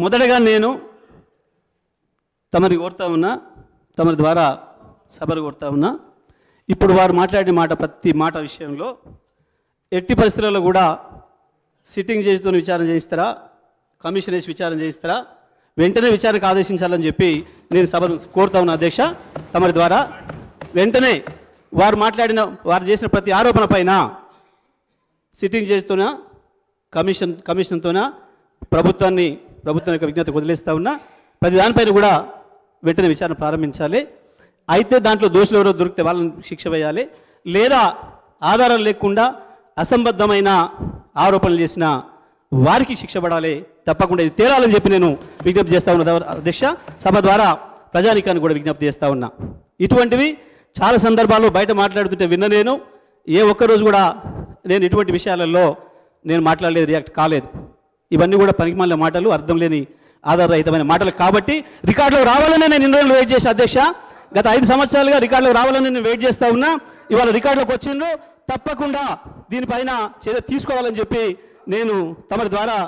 మొదటగా నేను తమరి కోరుతా ఉన్నా, తమరి ద్వారా సభలు కోరుతా ఉన్నా, ఇప్పుడు వారు మాట్లాడిన మాట ప్రతి మాట విషయంలో ఎట్టి పరిస్థితుల్లో కూడా సిట్టింగ్ జడ్జితో విచారణ చేయిస్తారా, కమిషన్ వేసి విచారణ చేయిస్తారా, వెంటనే విచారణకు ఆదేశించాలని చెప్పి నేను సభను కోరుతా ఉన్నా అధ్యక్ష. తమరి ద్వారా వెంటనే వారు చేసిన ప్రతి ఆరోపణ పైన సిట్టింగ్ జడ్జితోనా కమిషన్తోనా ప్రభుత్వం యొక్క విజ్ఞతకు వదిలేస్తూ ఉన్నా. ప్రతి దానిపైన కూడా వెంటనే విచారణ ప్రారంభించాలి. అయితే దాంట్లో దోషులు ఎవరో దొరికితే వాళ్ళని శిక్ష వేయాలి, లేదా ఆధారాలు లేకుండా అసంబద్ధమైన ఆరోపణలు చేసిన వారికి శిక్ష పడాలి. తప్పకుండా ఇది తేలాలని చెప్పి నేను విజ్ఞప్తి చేస్తూ ఉన్నా అధ్యక్ష. సభ ద్వారా ప్రజానీకాన్ని కూడా విజ్ఞప్తి చేస్తూ ఉన్నా. ఇటువంటివి చాలా సందర్భాల్లో బయట మాట్లాడుతుంటే విన్న నేను ఏ ఒక్కరోజు కూడా నేను ఇటువంటి విషయాలలో నేను మాట్లాడలేదు, రియాక్ట్ కాలేదు. ఇవన్నీ కూడా పనికిమాలిన మాటలు, అర్థం లేని ఆధారరహితమైన మాటలు కాబట్టి రికార్డులో రావాలని నేను ఇన్ని రోజులు వెయిట్ చేసా అధ్యక్ష. గత 5 సంవత్సరాలుగా రికార్డులో రావాలని నేను వెయిట్ చేస్తూ ఉన్నా. ఇవాళ రికార్డులోకి వచ్చిండ్రు, తప్పకుండా దీనిపైన చర్య తీసుకోవాలని చెప్పి నేను తమరి ద్వారా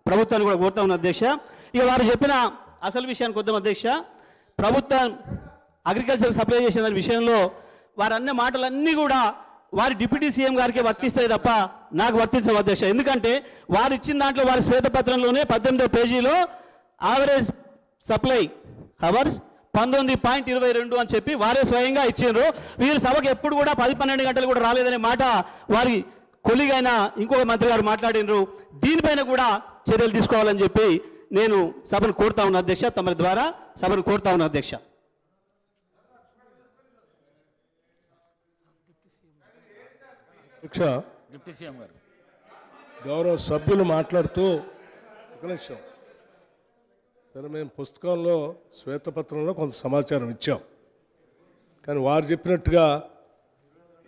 ప్రభుత్వాన్ని కూడా కోరుతా ఉన్నా అధ్యక్ష. ఇక వారు చెప్పిన అసలు విషయానికి వద్దాం అధ్యక్ష. ప్రభుత్వం అగ్రికల్చర్ సప్లై చేసిన దాని విషయంలో వారు అన్న మాటలన్నీ కూడా వారి డిప్యూటీ సీఎం గారికి వర్తిస్తాయి తప్ప నాకు వర్తించవు అధ్యక్ష. ఎందుకంటే వారు ఇచ్చిన దాంట్లో వారి శ్వేతపత్రంలోనే 18వ పేజీలో యావరేజ్ సప్లై అవర్స్ 19.22 అని చెప్పి వారే స్వయంగా ఇచ్చిండ్రు. వీరు సభకు ఎప్పుడు కూడా 10-12 గంటలు కూడా రాలేదనే మాట వారి కొలిగైన ఇంకొక మంత్రి గారు మాట్లాడినరు. దీనిపైన కూడా చర్యలు తీసుకోవాలని చెప్పి నేను సభను కోరుతా ఉన్నా అధ్యక్ష. తమరి ద్వారా సభను కోరుతా ఉన్నా అధ్యక్ష. డిప్యూటీ సీఎం గారు, గౌరవ సభ్యులు మాట్లాడుతూ ఒక నిమిషం. సరే, మేము పుస్తకంలో శ్వేతపత్రంలో కొంత సమాచారం ఇచ్చాం, కానీ వారు చెప్పినట్టుగా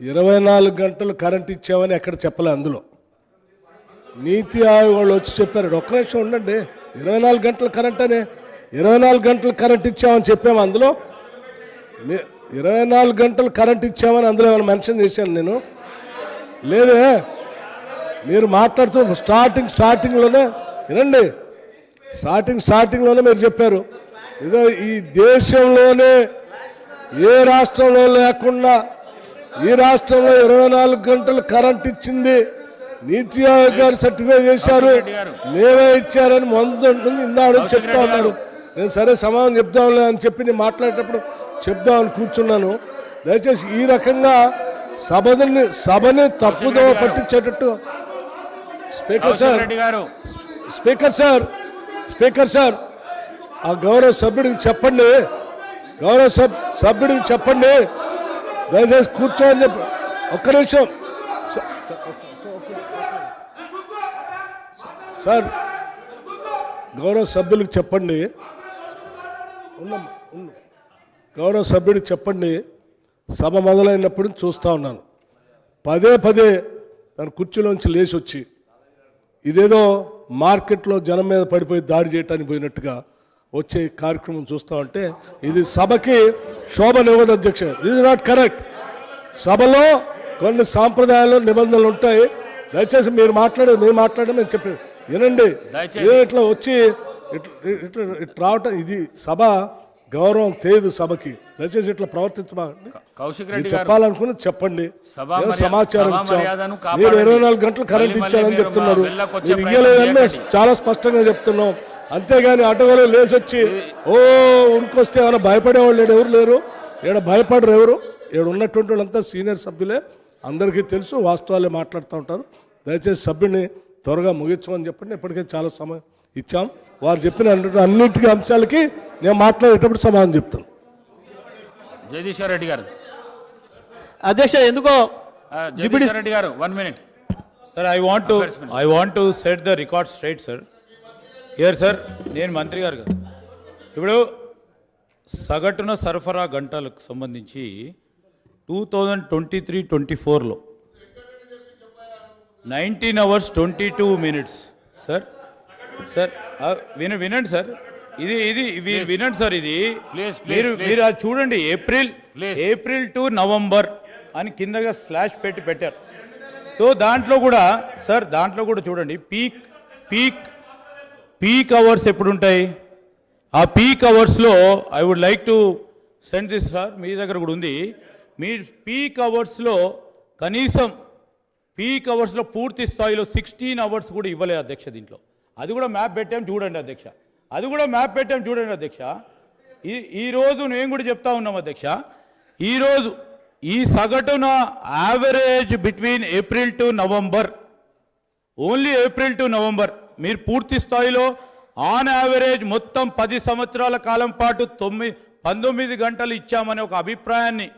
24 గంటలు కరెంట్ ఇచ్చామని ఎక్కడ చెప్పలే. అందులో నీతి ఆయోగ్ వాళ్ళు వచ్చి చెప్పారు. ఒక్క నిమిషం ఉండండి. 24 గంటల కరెంట్ అనే 24 గంటలు కరెంట్ ఇచ్చామని చెప్పాము. అందులో 24 గంటలు కరెంట్ ఇచ్చామని అందులో ఏమైనా మెన్షన్ చేశాను నేను? లేదే. మీరు మాట్లాడుతూ స్టార్టింగ్లోనే వినండి. స్టార్టింగ్లోనే మీరు చెప్పారు, ఏదో ఈ దేశంలోనే ఏ రాష్ట్రంలో లేకుండా ఈ రాష్ట్రంలో 24 గంటలు కరెంట్ ఇచ్చింది నీతి ఆయోగ్ గారు సర్టిఫై చేశారు, మేమే ఇచ్చారని ఇందాడు చెప్తా ఉన్నారు. నేను సరే సమాధానం చెప్దాంలే అని చెప్పి నేను మాట్లాడేటప్పుడు చెప్దామని కూర్చున్నాను. దయచేసి ఈ రకంగా సభని తప్పుదో పట్టించేటట్టు స్పీకర్ సార్ ఆ గౌరవ సభ్యుడికి చెప్పండి, సభ్యుడికి చెప్పండి, దయచేసి కూర్చోని చెప్పి. ఒక్క నిమిషం సార్, గౌరవ సభ్యులకు చెప్పండి, గౌరవ సభ్యుడికి చెప్పండి. సభ మొదలైనప్పుడు చూస్తూ ఉన్నాను, పదే తన కుర్చీలోంచి లేచి వచ్చి ఇదేదో మార్కెట్లో జనం మీద పడిపోయి దాడి చేయటానికి పోయినట్టుగా వచ్చే కార్యక్రమం చూస్తూ ఉంటే ఇది సభకి శోభనివ్వదు అధ్యక్ష. This is not correct. సభలో కొన్ని సాంప్రదాయాలు నిబంధనలు ఉంటాయి. దయచేసి మీరు మాట్లాడడం నేను చెప్పాను వినండి. ఇట్లా వచ్చి ఇట్లా రావటం, ఇది సభ గౌరవం తేదు సభకి. దయచేసి ఇట్లా ప్రవర్తించబాకండి. చెప్పాలనుకుని చెప్పండి. సమాచారం ఇచ్చాం. మీరు 24 గంటలు కరెంట్ ఇచ్చారని చెప్తున్నారు, మీరు ఇయ్యలేదని చాలా స్పష్టంగా చెప్తున్నాం. అంతేగాని అటగోలు లేచి వచ్చి ఉరికొస్తే ఏమైనా భయపడేవాళ్ళు ఎవరు లేరు. ఈడ భయపడరు ఎవరు. ఈడ ఉన్నటువంటి వాళ్ళంతా సీనియర్ సభ్యులే, అందరికీ తెలుసు, వాస్తవాలే మాట్లాడుతూ ఉంటారు. దయచేసి సభ్యుని త్వరగా ముగించమని చెప్పండి. ఇప్పటికే చాలా సమయం ఇచ్చాం. వారు చెప్పిన అన్నింటి అంశాలకి నేను మాట్లాడేటప్పుడు సమాధానం చెప్తాను. జగదీశ్వర్ రెడ్డి గారు అధ్యక్ష, ఎందుకో జగదీశ్వర్ రెడ్డి గారు 1 minute. Sir, I want to set the record straight, sir. Here, sir, నేను మంత్రి గారు కదా, ఇప్పుడు సగటున సరఫరా గంటలకు సంబంధించి 2023-24లో 19 hours 22 minutes సార్. వినండి సార్, ఇది వినండి సార్. ఇది మీరు అది చూడండి, ఏప్రిల్ టు నవంబర్ అని కిందగా స్లాష్ పెట్టారు. సో దాంట్లో కూడా సార్, చూడండి పీక్ పీక్ అవర్స్ ఎప్పుడు ఉంటాయి? ఆ పీక్ అవర్స్లో I would like to send this sir, మీ దగ్గర కూడా ఉంది. మీ పీక్ అవర్స్లో కనీసం పీక్ అవర్స్లో పూర్తి స్థాయిలో 16 అవర్స్ కూడా ఇవ్వలేదు అధ్యక్ష. దీంట్లో అది కూడా మ్యాప్ పెట్టాం చూడండి అధ్యక్ష, అది కూడా మ్యాప్ పెట్టాం చూడండి అధ్యక్ష. ఈరోజు నేను కూడా చెప్తా ఉన్నాం అధ్యక్ష, ఈరోజు ఈ సగటున average between April to November, only April to November మీరు పూర్తి స్థాయిలో ఆన్ యావరేజ్ మొత్తం 10 సంవత్సరాల కాలం పాటు 19 గంటలు ఇచ్చామనే ఒక అభిప్రాయాన్ని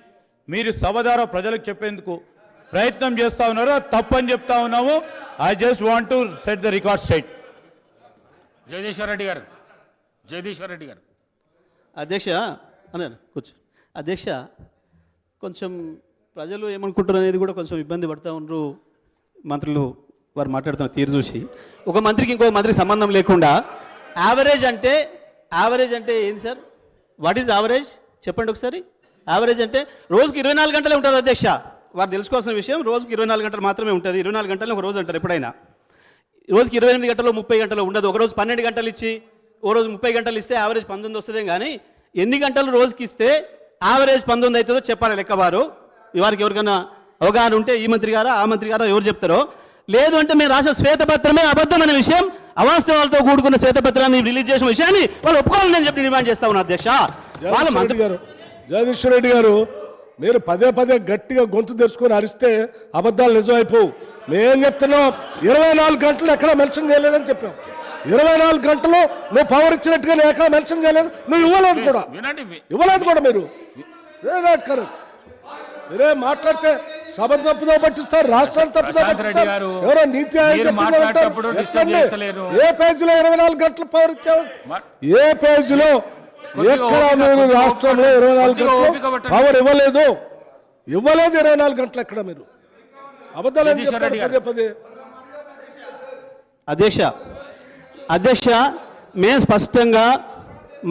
మీరు సభ ద్వారా ప్రజలకు చెప్పేందుకు ప్రయత్నం చేస్తూ ఉన్నారు. అది తప్పని చెప్తా ఉన్నాము. I just want to set the record straight. Jagadishwar Reddy గారు, జగదీశ్వర్ రెడ్డి గారు. అధ్యక్ష అన్నాను కూర్చో. అధ్యక్ష, కొంచెం ప్రజలు ఏమనుకుంటారు అనేది కూడా కొంచెం ఇబ్బంది పడుతూ ఉన్నారు. మంత్రులు వారు మాట్లాడుతున్న తీరు చూసి ఒక మంత్రికి ఇంకో మంత్రికి సంబంధం లేకుండా యావరేజ్ అంటే ఏంది సార్? వాట్ ఈజ్ యావరేజ్ చెప్పండి ఒకసారి. యావరేజ్ అంటే రోజుకి 24 గంటలే ఉంటుంది అధ్యక్ష. వారు తెలుసుకోవాల్సిన విషయం, రోజుకి 24 గంటలు మాత్రమే ఉంటుంది. 24 గంటలు ఒక రోజు అంటారు ఎప్పుడైనా. రోజుకి 28 గంటలు 30 గంటలు ఉండదు. ఒక రోజు 12 గంటలు ఇచ్చి ఓ రోజు 30 గంటలు ఇస్తే యావరేజ్ 19 వస్తుందే కానీ ఎన్ని గంటలు రోజుకి ఇస్తే యావరేజ్ 19 అవుతుందో చెప్పాలి లెక్క. వారికి ఎవరికైనా అవగాహన ఉంటే ఈ మంత్రి గారా ఆ మంత్రి గారా ఎవరు చెప్తారో. లేదు అంటే మేము రాసిన శ్వేతపత్రమే అబద్ధమైన విషయం, అవాస్తవాలతో కూడుకున్న శ్వేతపత్రాన్ని రిలీజ్ చేసిన విషయాన్ని వాళ్ళు ఒప్పుకోవాలని నేను చెప్పి డిమాండ్ చేస్తా ఉన్నా అధ్యక్ష. వాళ్ళ మంత్రి గారు, జగదీశ్వర్ రెడ్డి గారు, మీరు పదే గట్టిగా గొంతు తెరుచుకొని అరిస్తే అబద్ధాలు నిజమైపోవు. మేం చెప్తున్నాం 24 గంటలు ఎక్కడ మెన్షన్ చేయలేదని చెప్పాం. 24 గంటలు నువ్వు పవర్ ఇచ్చినట్టుగా నేను ఎక్కడ మెన్షన్ చేయలేదు, నువ్వు ఇవ్వలేదు కూడా. ఇవ్వలేదు కూడా మీరు. మీరే మాట్లాడితే సభ తప్పుదో పట్టిస్తారు, రాష్ట్రాన్ని తప్పుదో పట్టిస్తారు. ఎవరో నీతి ఆయోగ్ ఏ పేజీలో 24 గంటలు పవర్ ఇచ్చావు? ఏ పేజీలో ఎక్కడ మీరు రాష్ట్రంలో 24 గంటలు పవర్ ఇవ్వలేదు? 24 గంటలు ఎక్కడ మీరు అబద్ధాలు చెప్తారు పదే. అధ్యక్ష, మేము స్పష్టంగా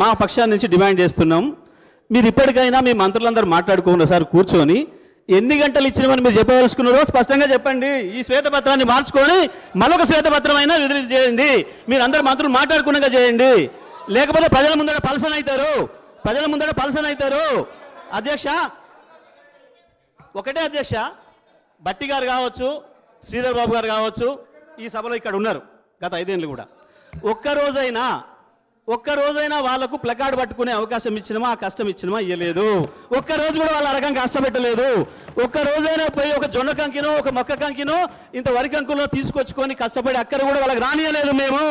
మా పక్షాన్ని నుంచి డిమాండ్ చేస్తున్నాం. మీరు ఇప్పటికైనా మీ మంత్రులందరూ మాట్లాడుకున్న సార్ కూర్చొని ఎన్ని గంటలు ఇచ్చినవని మీరు చెప్పదలుచుకున్నారో స్పష్టంగా చెప్పండి. ఈ శ్వేతపత్రాన్ని మార్చుకొని మరొక శ్వేతపత్రం అయినా విడుదల చేయండి. మీరు అందరు మంత్రులు మాట్లాడుకున్నగా చేయండి. లేకపోతే ప్రజల ముందర పలసన అవుతారు. అధ్యక్ష, ఒకటే అధ్యక్ష, బట్టి గారు కావచ్చు, శ్రీధర్ బాబు గారు కావచ్చు, ఈ సభలో ఇక్కడ ఉన్నారు గత 5 ఏళ్ళు కూడా. ఒక్కరోజైనా వాళ్ళకు ప్లకార్డ్ పట్టుకునే అవకాశం ఇచ్చినమా, ఆ కష్టం ఇచ్చినమా? ఇవ్వలేదు. ఒక్కరోజు కూడా వాళ్ళ రకం కష్టపెట్టలేదు. ఒక్కరోజైనా పోయి ఒక జొన్న కంకినో ఒక మొక్క కంకినో ఇంత వరి కంకులో తీసుకొచ్చుకొని కష్టపడి అక్కడ కూడా వాళ్ళకి రానియలేదు. మేము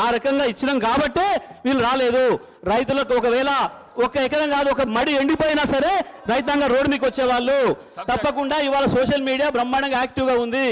ఆ రకంగా ఇచ్చినాం కాబట్టే వీళ్ళు రాలేదు. రైతులకు ఒకవేళ 1 ఎకరం కాదు, ఒక మడి ఎండిపోయినా సరే రైతాంగ రోడ్డు మీకు వచ్చేవాళ్ళు. తప్పకుండా ఇవాళ సోషల్ మీడియా బ్రహ్మాండంగా యాక్టివ్గా ఉంది.